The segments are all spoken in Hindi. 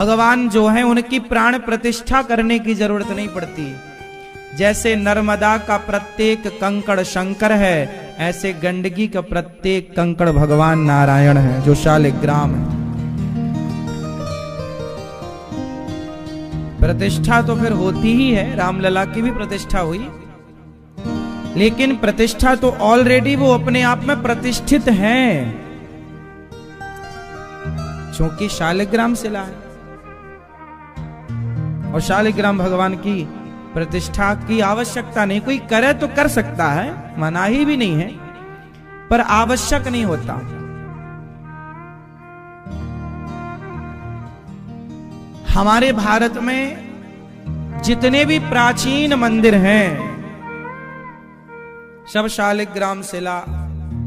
भगवान जो है उनकी प्राण प्रतिष्ठा करने की जरूरत नहीं पड़ती। जैसे नर्मदा का प्रत्येक कंकड़ शंकर है, ऐसे गंडकी का प्रत्येक कंकड़ भगवान नारायण है जो शालिग्राम है। प्रतिष्ठा तो फिर होती ही है, रामलला की भी प्रतिष्ठा हुई, लेकिन प्रतिष्ठा तो ऑलरेडी वो अपने आप में प्रतिष्ठित हैं, क्योंकि शालिग्राम शिला है। और शालिग्राम भगवान की प्रतिष्ठा की आवश्यकता नहीं, कोई करे तो कर सकता है, मनाही भी नहीं है, पर आवश्यक नहीं होता। हमारे भारत में जितने भी प्राचीन मंदिर हैं सब शालिग्राम शिला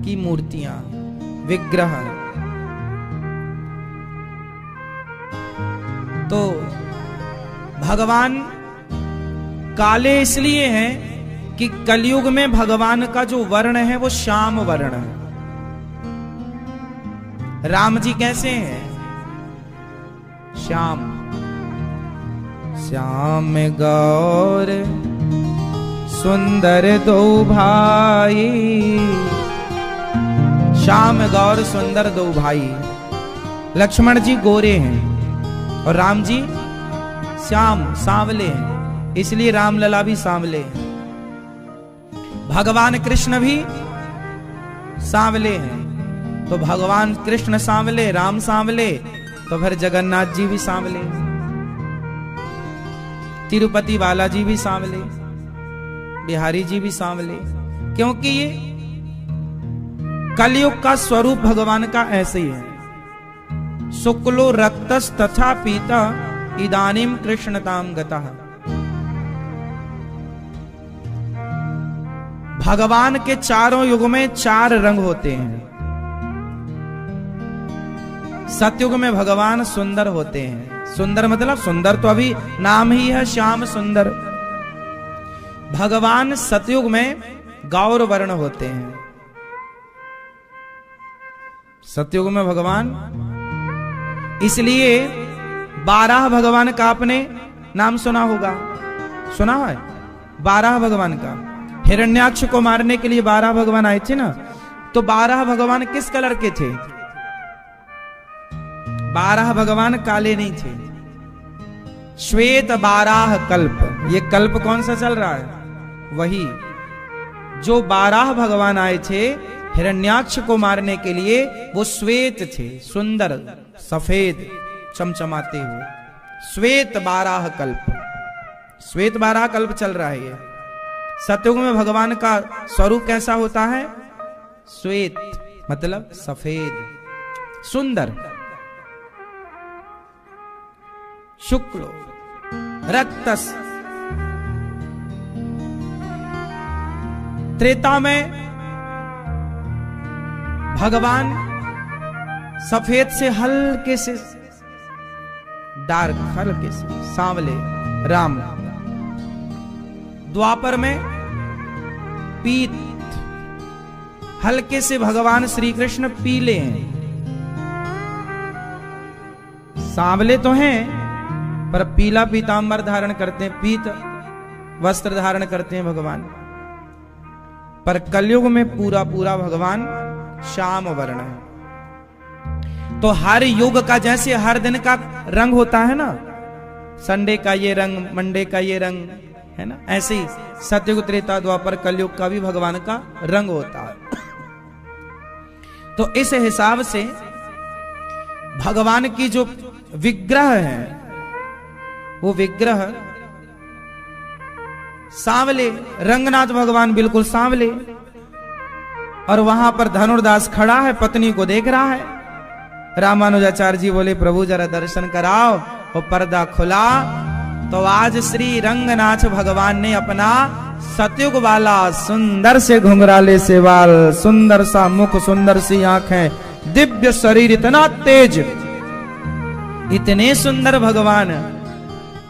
की मूर्तियां, विग्रह। तो भगवान काले इसलिए हैं कि कलयुग में भगवान का जो वर्ण है वो श्याम वर्ण है। राम जी कैसे हैं? श्याम। श्याम गौर सुंदर दो भाई, श्याम गौर सुंदर दो भाई। लक्ष्मण जी गोरे हैं और राम जी श्याम सांवले हैं, इसलिए रामलला भी सांवले हैं। भगवान कृष्ण भी सांवले हैं, तो भगवान कृष्ण सांवले, राम सांवले, तो फिर जगन्नाथ जी भी सांवले, तिरुपति बालाजी भी सांवले, बिहारी जी भी सांवले, क्योंकि ये कलयुग का स्वरूप भगवान का ऐसे ही है। शुक्लो रक्तस तथा पीता इदानीम कृष्णताम गतः। भगवान के चारों युग में चार रंग होते हैं। सतयुग में भगवान सुंदर होते हैं। सुंदर मतलब सुंदर तो अभी नाम ही है श्याम सुंदर। भगवान सतयुग में गौर वर्ण होते हैं। सतयुग में भगवान, इसलिए 12 भगवान का आपने नाम सुना होगा, सुना है 12 भगवान का। हिरण्याक्ष को मारने के लिए 12 भगवान आए थे ना, तो 12 भगवान किस कलर के थे? 12 भगवान काले नहीं थे, श्वेत 12 कल्प। ये कल्प कौन सा चल रहा है? वही जो 12 भगवान आए थे हिरण्याक्ष को मारने के लिए, वो श्वेत थे, सुंदर सफेद चमचमाते हुए। श्वेत 12 कल्प, श्वेत 12 कल्प चल रहा है ये। सतयुग में भगवान का स्वरूप कैसा होता है? श्वेत मतलब सफेद सुंदर। शुक्लो रक्तस। त्रेता में भगवान सफेद से हल्के से डार्क, हल्के से सांवले राम। द्वापर में पीत, हल्के से भगवान श्री कृष्ण पीले हैं। सांवले तो हैं पर पीला पीतांबर धारण करते हैं, पीत वस्त्र धारण करते हैं भगवान। पर कलयुग में पूरा पूरा भगवान श्याम वर्ण है। तो हर युग का जैसे हर दिन का रंग होता है ना, संडे का ये रंग, मंडे का ये रंग है ना, ऐसे ही सतयुग त्रेता द्वापर कलयुग का भी भगवान का रंग होता है। तो इस हिसाब से भगवान की जो विग्रह है वो विग्रह सांवले, रंगनाथ भगवान बिल्कुल सांवले, और वहां पर धनुर्दास खड़ा है, पत्नी को देख रहा है। रामानुजाचार्य जी बोले प्रभु जरा दर्शन कराओ, वो पर्दा खुला तो आज श्री रंगनाथ भगवान ने अपना सतयुग वाला सुंदर से घुंघराले से बाल, सुंदर सा मुख, सुंदर सी आंखें, दिव्य शरीर, इतना तेज, इतने सुंदर भगवान।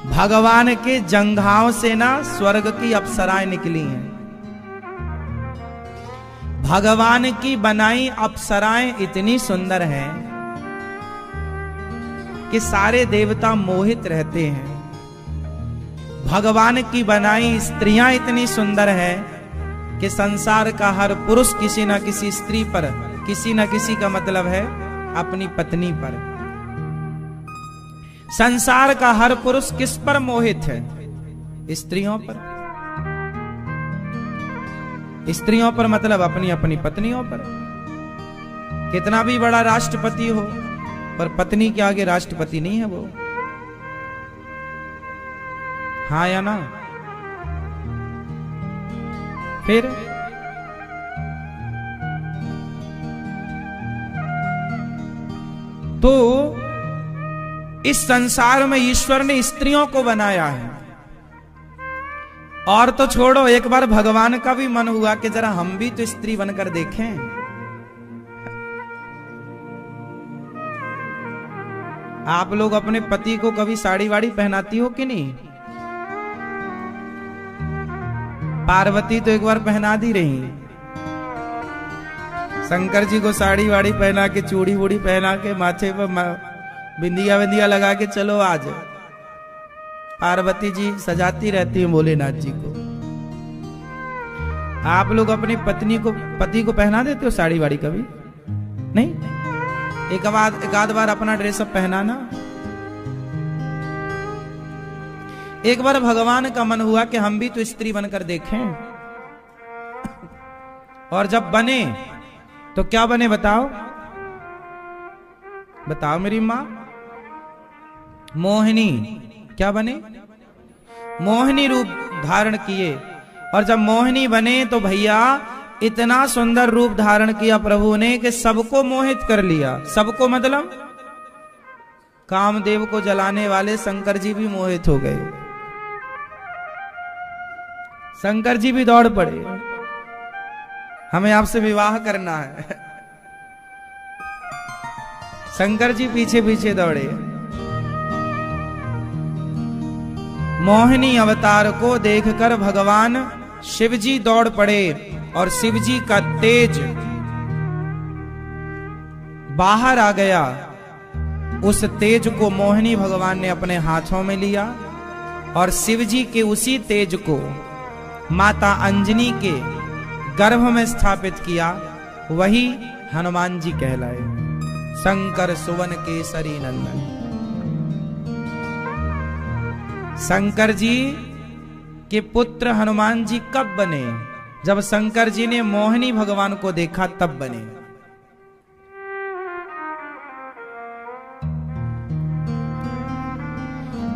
भगवान के जंघाओं से ना स्वर्ग की अप्सराएं निकली हैं। भगवान की बनाई अप्सराएं इतनी सुंदर हैं कि सारे देवता मोहित रहते हैं। भगवान की बनाई स्त्रियां इतनी सुंदर है कि संसार का हर पुरुष किसी न किसी स्त्री पर, किसी न किसी का मतलब है अपनी पत्नी पर। संसार का हर पुरुष किस पर मोहित है? स्त्रियों पर। स्त्रियों पर मतलब अपनी अपनी पत्नियों पर। कितना भी बड़ा राष्ट्रपति हो, पर पत्नी के आगे राष्ट्रपति नहीं है वो। हाँ या ना? फिर तो इस संसार में ईश्वर ने स्त्रियों को बनाया है। और तो छोड़ो, एक बार भगवान का भी मन हुआ कि जरा हम भी तो स्त्री बनकर देखें। आप लोग अपने पति को कभी साड़ी वाड़ी पहनाती हो कि नहीं? पार्वती तो एक बार पहना दी रही, शंकर जी को साड़ी वाड़ी पहना के, चूड़ी वूड़ी पहना के, माथे पर बिंदिया बिंदिया लगा के चलो आज। पार्वती जी सजाती रहती है भोलेनाथ जी को। आप लोग अपनी पति को पहना देते हो साड़ी वाड़ी कभी? नहीं? एक आध बार अपना ड्रेसअप पहनाना। एक बार भगवान का मन हुआ कि हम भी तो स्त्री बनकर देखें। और जब बने तो क्या बने बताओ? बताओ मेरी मां। मोहिनी। क्या बने? मोहिनी रूप धारण किए। और जब मोहिनी बने तो भैया इतना सुंदर रूप धारण किया प्रभु ने कि सबको मोहित कर लिया। सबको मतलब कामदेव को जलाने वाले शंकर जी भी मोहित हो गए। शंकर जी भी दौड़ पड़े, हमें आपसे विवाह करना है। शंकर जी पीछे पीछे दौड़े। मोहिनी अवतार को देखकर भगवान शिव जी दौड़ पड़े और शिव जी का तेज बाहर आ गया। उस तेज को मोहिनी भगवान ने अपने हाथों में लिया और शिव जी के उसी तेज को माता अंजनी के गर्भ में स्थापित किया। वही हनुमान जी कहलाए, शंकर सुवन केसरी नंदन। शंकर जी के पुत्र हनुमान जी कब बने? जब शंकर जी ने मोहिनी भगवान को देखा तब बने।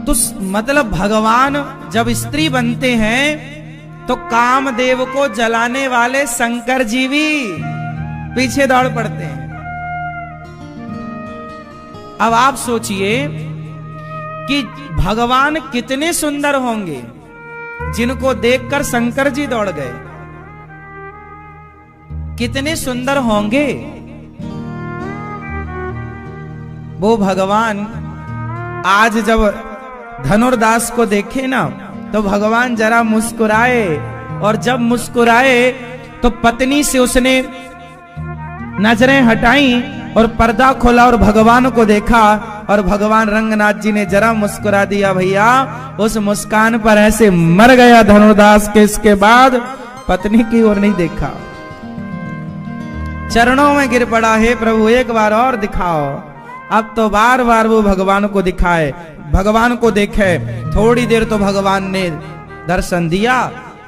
तो मतलब भगवान जब स्त्री बनते हैं तो कामदेव को जलाने वाले शंकर जी भी पीछे दौड़ पड़ते हैं। अब आप सोचिए कि भगवान कितने सुंदर होंगे जिनको देखकर शंकर जी दौड़ गए। कितने सुंदर होंगे वो भगवान। आज जब धनुर्दास को देखे ना तो भगवान जरा मुस्कुराए, और जब मुस्कुराए तो पत्नी से उसने नजरें हटाई और पर्दा खोला और भगवान को देखा। और भगवान रंगनाथ जी ने जरा मुस्कुरा दिया भैया। उस मुस्कान पर ऐसे मर गया धनुर्दास के। इसके बाद पत्नी की ओर नहीं देखा, चरणों में गिर पड़ा, हे प्रभु एक बार और दिखाओ। अब तो बार बार वो भगवान को दिखाए, भगवान को देखे। थोड़ी देर तो भगवान ने दर्शन दिया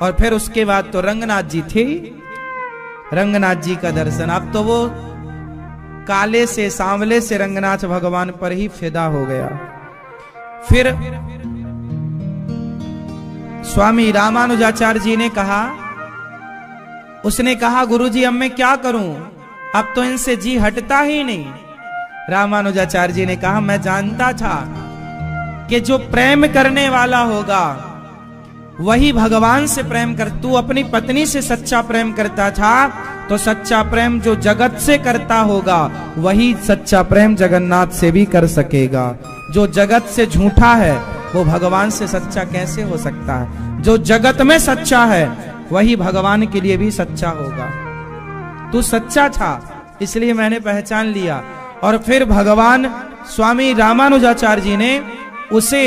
और फिर उसके बाद तो रंगनाथ जी थे, रंगनाथ जी का दर्शन। अब तो वो काले से सांवले से रंगनाथ भगवान पर ही फिदा हो गया। फिर स्वामी रामानुजाचार्य जी ने कहा, उसने कहा गुरुजी अब मैं क्या करूं, अब तो इनसे जी हटता ही नहीं। रामानुजाचार्य जी ने कहा मैं जानता था कि जो प्रेम करने वाला होगा वही भगवान से प्रेम कर। तू अपनी पत्नी से सच्चा प्रेम करता था तो सच्चा प्रेम जो जगत से करता होगा वही सच्चा प्रेम जगन्नाथ से भी कर सकेगा। जो जगत से झूठा है वो भगवान से सच्चा कैसे हो सकता है? जो जगत में सच्चा है वही भगवान के लिए भी सच्चा होगा। तू सच्चा था इसलिए मैंने पहचान लिया। और फिर भगवान स्वामी रामानुजाचार्य जी ने उसे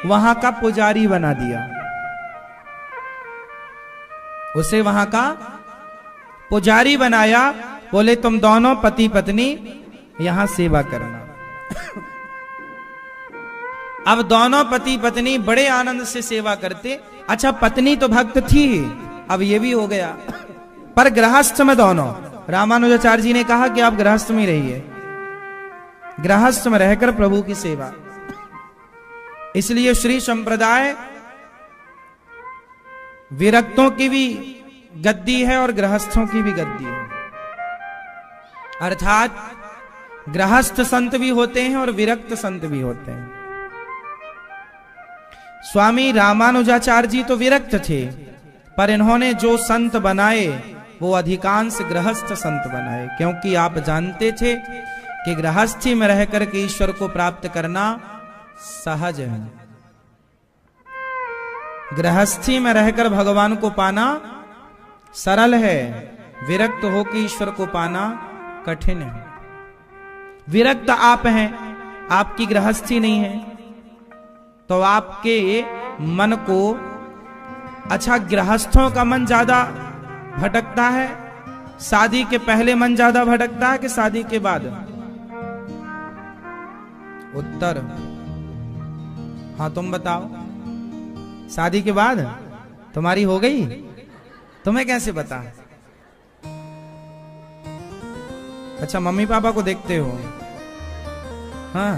वहां का पुजारी बना दिया, उसे वहां का पुजारी बनाया। बोले तुम दोनों पति पत्नी यहां सेवा करना। अब दोनों पति पत्नी बड़े आनंद से सेवा करते। अच्छा, पत्नी तो भक्त थी, अब ये भी हो गया, पर गृहस्थ में दोनों। रामानुजाचार्य जी ने कहा कि आप गृहस्थ में रहिए, गृहस्थ में रहकर प्रभु की सेवा। इसलिए श्री संप्रदाय विरक्तों की भी गद्दी है और गृहस्थों की भी गद्दी है। अर्थात गृहस्थ संत भी होते हैं और विरक्त संत भी होते हैं। स्वामी रामानुजाचार्य जी तो विरक्त थे, पर इन्होंने जो संत बनाए वो अधिकांश गृहस्थ संत बनाए, क्योंकि आप जानते थे कि गृहस्थी में रहकर के ईश्वर को प्राप्त करना सहज है। गृहस्थी में रहकर भगवान को पाना सरल है, विरक्त होकर ईश्वर को पाना कठिन है। विरक्त आप हैं, आपकी गृहस्थी नहीं है, तो आपके मन को, अच्छा गृहस्थों का मन ज्यादा भटकता है, शादी के पहले मन ज्यादा भटकता है कि शादी के बाद? उत्तर हाँ तुम बताओ। शादी के बाद? तुम्हारी हो गई, तुम्हें कैसे पता? अच्छा, मम्मी पापा को देखते हो? हाँ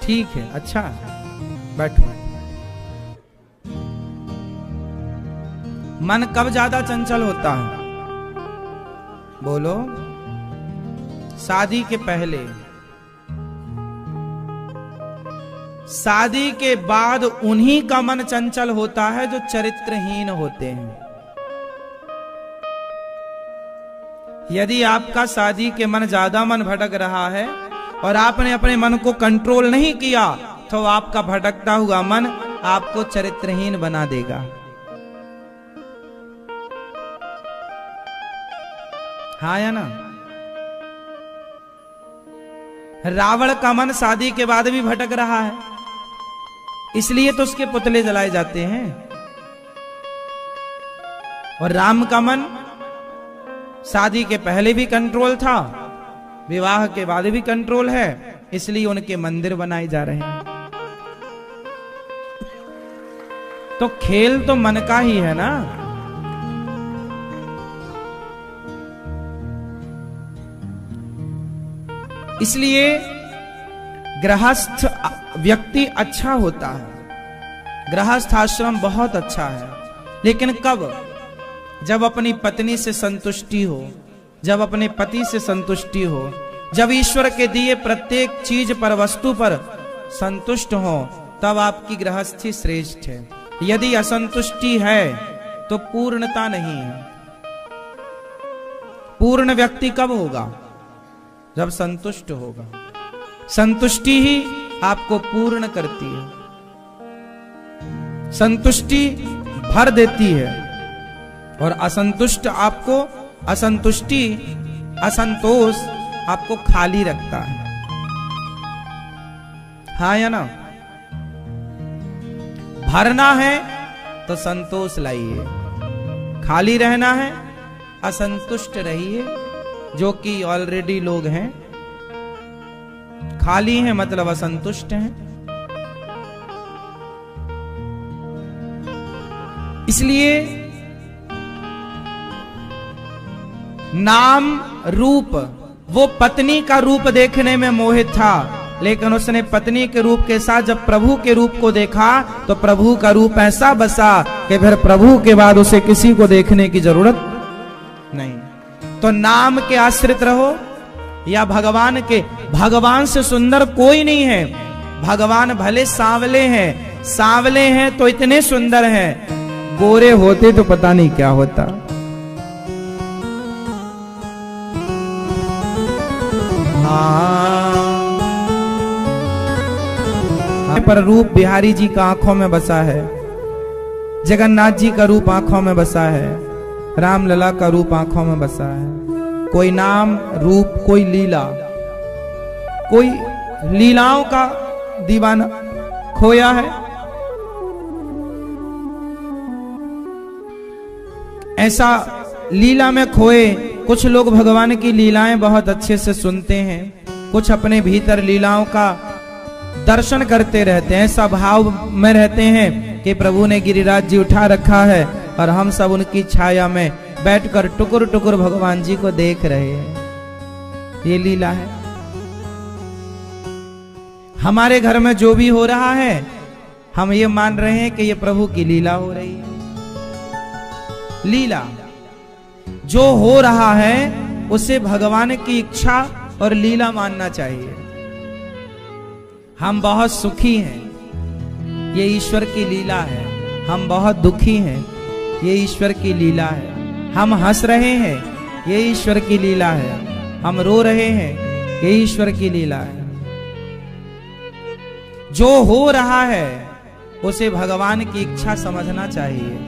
ठीक है, अच्छा बैठो। मन कब ज्यादा चंचल होता है? बोलो। शादी के पहले। शादी के बाद उन्हीं का मन चंचल होता है जो चरित्रहीन होते हैं। यदि आपका शादी के मन ज्यादा मन भटक रहा है और आपने अपने मन को कंट्रोल नहीं किया, तो आपका भटकता हुआ मन आपको चरित्रहीन बना देगा। हाँ या ना? रावण का मन शादी के बाद भी भटक रहा है, इसलिए तो उसके पुतले जलाए जाते हैं। और राम का मन शादी के पहले भी कंट्रोल था, विवाह के बाद भी कंट्रोल है, इसलिए उनके मंदिर बनाए जा रहे हैं। तो खेल तो मन का ही है ना। इसलिए गृहस्थ व्यक्ति अच्छा होता है, गृहस्थ आश्रम बहुत अच्छा है, लेकिन कब? जब अपनी पत्नी से संतुष्टि हो, जब अपने पति से संतुष्टि हो, जब ईश्वर के दिए प्रत्येक चीज पर, वस्तु पर संतुष्ट हो, तब आपकी गृहस्थी श्रेष्ठ है। यदि असंतुष्टि है तो पूर्णता नहीं है। पूर्ण व्यक्ति कब होगा? जब संतुष्ट होगा। संतुष्टि ही आपको पूर्ण करती है, संतुष्टि भर देती है, और असंतुष्ट आपको, असंतुष्टि, असंतोष आपको खाली रखता है। हाँ या ना? भरना है तो संतोष लाइए, खाली रहना है असंतुष्ट रहिए, जो कि ऑलरेडी लोग हैं। खाली हैं मतलब असंतुष्ट हैं। इसलिए नाम रूप, वो पत्नी का रूप देखने में मोहित था, लेकिन उसने पत्नी के रूप के साथ जब प्रभु के रूप को देखा तो प्रभु का रूप ऐसा बसा कि फिर प्रभु के बाद उसे किसी को देखने की जरूरत नहीं। तो नाम के आश्रित रहो या भगवान के। भगवान से सुंदर कोई नहीं है। भगवान भले सांवले हैं, सांवले हैं तो इतने सुंदर हैं, गोरे होते तो पता नहीं क्या होता। हाँ, पर रूप बिहारी जी का आंखों में बसा है, जगन्नाथ जी का रूप आंखों में बसा है, रामलला का रूप आंखों में बसा है। कोई नाम रूप, कोई लीला, कोई लीलाओं का दीवाना खोया है। ऐसा लीला में खोए कुछ लोग भगवान की लीलाएं बहुत अच्छे से सुनते हैं, कुछ अपने भीतर लीलाओं का दर्शन करते रहते हैं, ऐसा भाव में रहते हैं कि प्रभु ने गिरिराज जी उठा रखा है और हम सब उनकी छाया में बैठकर टुकुर टुकुर भगवान जी को देख रहे हैं। ये लीला है। हमारे घर में जो भी हो रहा है हम ये मान रहे हैं कि ये प्रभु की लीला हो रही है। लीला जो हो रहा है उसे भगवान की इच्छा और लीला मानना चाहिए। हम बहुत सुखी हैं, ये ईश्वर की लीला है। हम बहुत दुखी हैं, ये ईश्वर की लीला है। हम हंस रहे हैं, ये ईश्वर की लीला है। हम रो रहे हैं, ये ईश्वर की लीला है। जो हो रहा है उसे भगवान की इच्छा समझना चाहिए।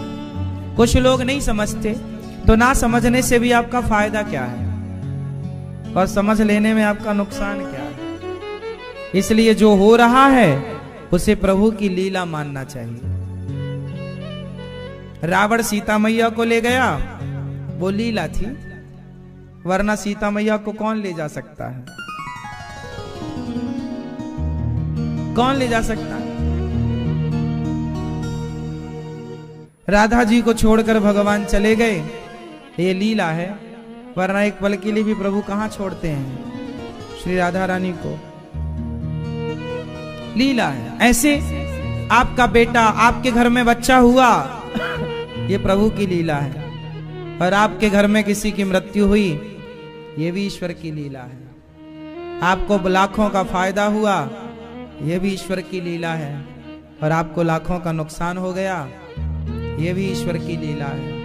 कुछ लोग नहीं समझते, तो ना समझने से भी आपका फायदा क्या है और समझ लेने में आपका नुकसान क्या है। इसलिए जो हो रहा है उसे प्रभु की लीला मानना चाहिए। रावण सीता मैया को ले गया, वो लीला थी, वरना सीता मैया को कौन ले जा सकता है? कौन ले जा सकता है? राधा जी को छोड़कर भगवान चले गए, ये लीला है, वरना एक पल के लिए भी प्रभु कहां छोड़ते हैं श्री राधा रानी को। लीला है। ऐसे आपका बेटा, आपके घर में बच्चा हुआ, ये प्रभु की लीला है। और आपके घर में किसी की मृत्यु हुई, ये भी ईश्वर की लीला है। आपको लाखों का फायदा हुआ, ये भी ईश्वर की लीला है। और आपको लाखों का नुकसान हो गया, ये भी ईश्वर की लीला है।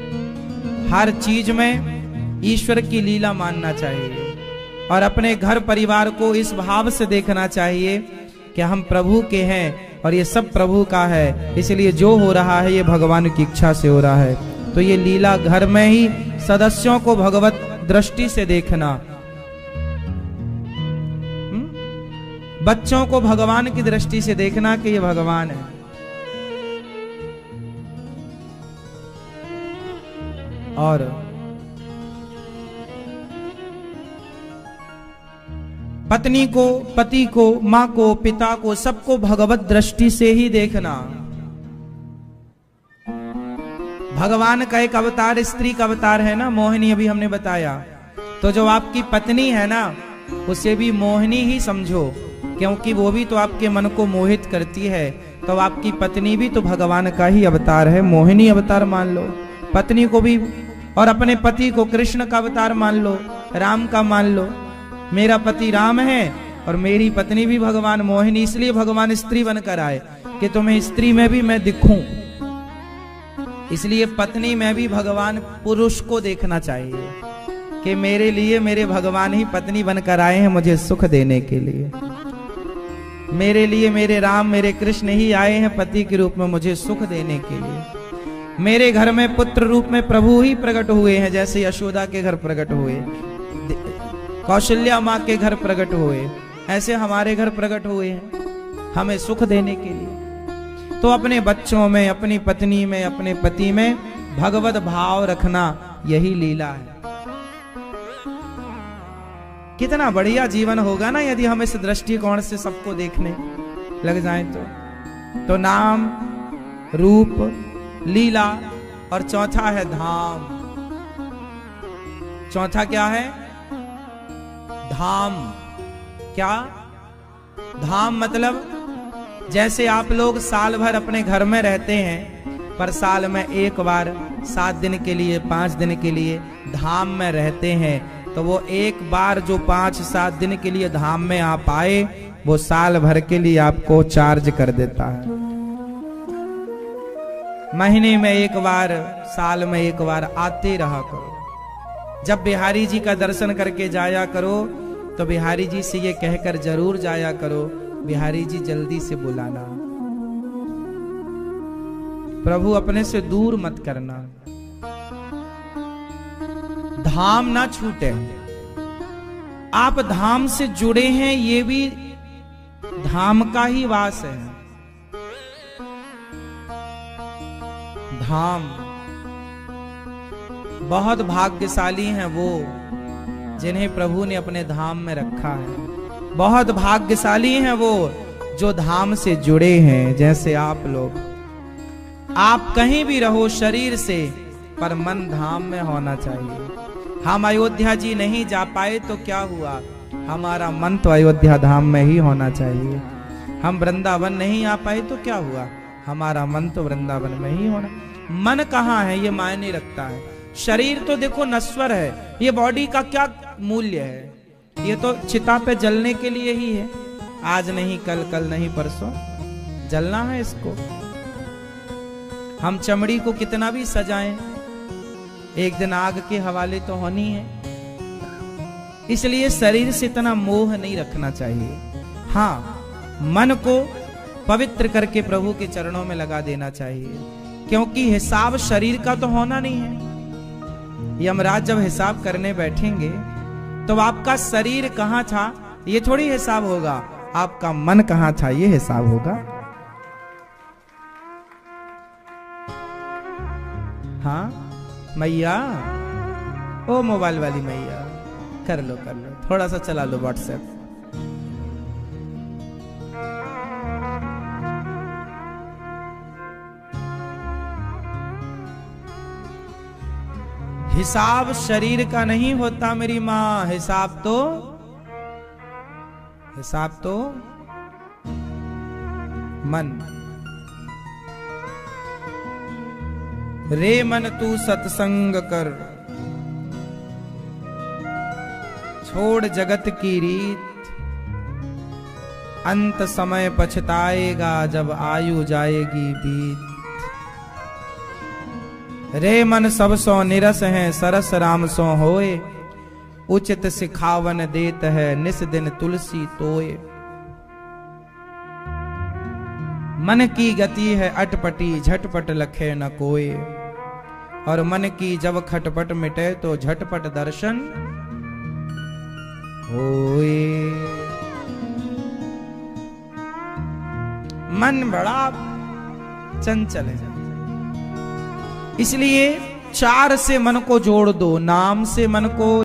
हर चीज में ईश्वर की लीला मानना चाहिए और अपने घर परिवार को इस भाव से देखना चाहिए कि हम प्रभु के हैं और ये सब प्रभु का है, इसलिए जो हो रहा है ये भगवान की इच्छा से हो रहा है। तो ये लीला घर में ही सदस्यों को भगवत दृष्टि से देखना, बच्चों को भगवान की दृष्टि से देखना कि ये भगवान है। और पत्नी को, पति को, माँ को, पिता को, सबको भगवत दृष्टि से ही देखना। भगवान का एक अवतार स्त्री का अवतार है ना, मोहिनी, अभी हमने बताया। तो जो आपकी पत्नी है ना, उसे भी मोहिनी ही समझो, क्योंकि वो भी तो आपके मन को मोहित करती है। तो आपकी पत्नी भी तो भगवान का ही अवतार है, मोहिनी अवतार मान लो पत्नी को भी। और अपने पति को कृष्ण का अवतार मान लो, राम का मान लो। मेरा पति राम है और मेरी पत्नी भी भगवान मोहिनी, इसलिए भगवान स्त्री बनकर आए कि तुम्हें स्त्री में भी मैं दिखूं। इसलिए पत्नी में भी भगवान पुरुष को देखना चाहिए कि मेरे लिए मेरे भगवान ही पत्नी बनकर आए हैं मुझे सुख देने के लिए। मेरे लिए मेरे राम, मेरे कृष्ण ही आए हैं पति के रूप में मुझे सुख देने के लिए। मेरे घर में पुत्र रूप में प्रभु ही प्रकट हुए हैं, जैसे यशोदा के घर प्रकट हुए, कौशल्या माँ के घर प्रकट हुए, ऐसे हमारे घर प्रकट हुए हैं हमें सुख देने के लिए। तो अपने बच्चों में, अपनी पत्नी में, अपने पति में भगवत भाव रखना, यही लीला है। कितना बढ़िया जीवन होगा ना यदि हम इस दृष्टिकोण से सबको देखने लग जाएं तो नाम, रूप, लीला, और चौथा है धाम। चौथा क्या है? धाम। क्या? धाम मतलब जैसे आप लोग साल भर अपने घर में रहते हैं, पर साल में एक बार 7 दिन के लिए, 5 दिन के लिए धाम में रहते हैं, तो वो एक बार जो 5-7 दिन के लिए धाम में आप आए, वो साल भर के लिए आपको चार्ज कर देता है। महीने में एक बार, साल में एक बार आते रहा करो। जब बिहारी जी का दर्शन करके जाया करो तो बिहारी जी से ये कहकर जरूर जाया करो, बिहारी जी जल्दी से बुलाना, प्रभु अपने से दूर मत करना। धाम ना छूटे, आप धाम से जुड़े हैं, ये भी धाम का ही वास है। धाम, बहुत भाग्यशाली हैं वो जिन्हें प्रभु ने अपने धाम में रखा है। बहुत भाग्यशाली हैं वो जो धाम से जुड़े हैं। जैसे आप लोग, आप कहीं भी रहो शरीर से, पर मन धाम में होना चाहिए। हम अयोध्या जी नहीं जा पाए तो क्या हुआ, हमारा मन तो अयोध्या धाम में ही होना चाहिए। हम वृंदावन नहीं आ पाए तो क्या हुआ, हमारा मन तो वृंदावन में ही होना। मन कहाँ है ये मायने रखता है। शरीर तो देखो नश्वर है, ये बॉडी का क्या मूल्य है, ये तो चिता पे जलने के लिए ही है। आज नहीं कल, कल नहीं परसों जलना है इसको। हम चमड़ी को कितना भी सजाएं, एक दिन आग के हवाले तो होनी है। इसलिए शरीर से इतना मोह नहीं रखना चाहिए। हाँ, मन को पवित्र करके प्रभु के चरणों में लगा देना चाहिए, क्योंकि हिसाब शरीर का तो होना नहीं है। यमराज जब हिसाब करने बैठेंगे तो आपका शरीर कहाँ था ये थोड़ी हिसाब होगा, आपका मन कहाँ था ये हिसाब होगा। हाँ मैया, ओ मोबाइल वाली मैया, कर लो थोड़ा सा चला लो व्हाट्सएप। हिसाब शरीर का नहीं होता मेरी माँ, हिसाब तो मन। रे मन तू सत्संग कर, छोड़ जगत की रीत, अंत समय पछताएगा जब आयु जाएगी बीत। रे मन सब सो निरस है, सरस राम सो होए, उचित सिखावन देत है, निस दिन तुलसी तोए। मन की गति है अटपटी, झटपट लखे न कोय, और मन की जब खटपट मिटे तो झटपट दर्शन होए। मन बड़ा चंचल है, इसलिए चार से मन को जोड़ दो। नाम से मन को